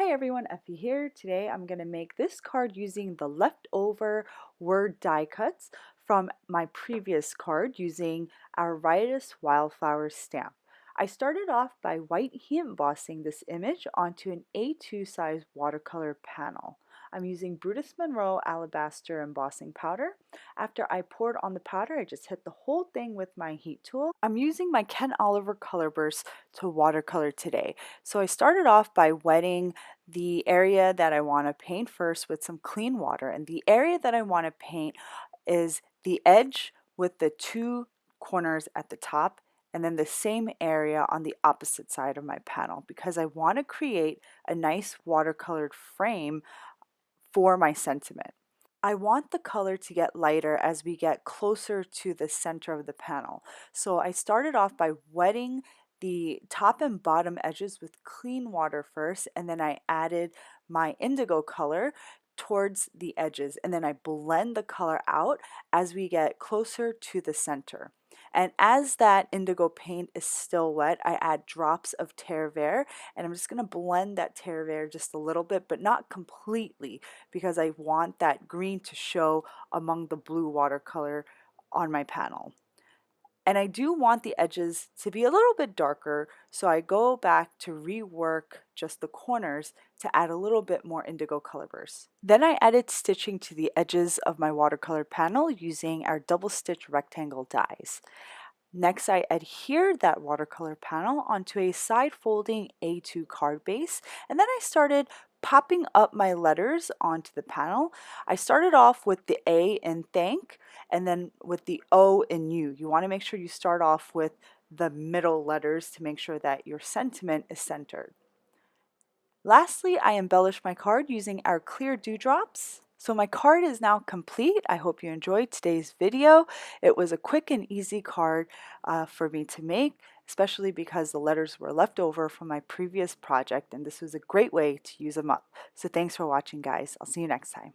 Hi everyone, Effie here. Today I'm going to make this card using the leftover word die cuts from my previous card using our Riotous Wildflowers stamp. I started off by white heat embossing this image onto an A2 size watercolor panel. I'm using Brutus Monroe Alabaster embossing powder. After I poured on the powder, I just hit the whole thing with my heat tool. I'm using my Ken Oliver color burst to watercolor today. So I started off by wetting the area that I want to paint first with some clean water, and the area that I want to paint is the edge with the two corners at the top, and then the same area on the opposite side of my panel, because I want to create a nice watercolored frame for my sentiment. I want the color to get lighter as we get closer to the center of the panel. So I started off by wetting the top and bottom edges with clean water first, and then I added my indigo color towards the edges, and then I blend the color out as we get closer to the center. And as that indigo paint is still wet, I add drops of Terre Vert, and I'm just going to blend that Terre Vert just a little bit, but not completely, because I want that green to show among the blue watercolor on my panel. And I do want the edges to be a little bit darker, so I go back to rework just the corners to add a little bit more indigo color burst. Then I added stitching to the edges of my watercolor panel using our double stitch rectangle dies. Next, I adhered that watercolor panel onto a side folding A2 card base, and then I started popping up my letters onto the panel. I started off with the A in thank, and then with the O in you. You want to make sure you start off with the middle letters to make sure that your sentiment is centered. Lastly, I embellished my card using our clear dewdrops. So my card is now complete. I hope you enjoyed today's video. It was a quick and easy card for me to make, especially because the letters were left over from my previous project, and this was a great way to use them up. So thanks for watching, guys. I'll see you next time.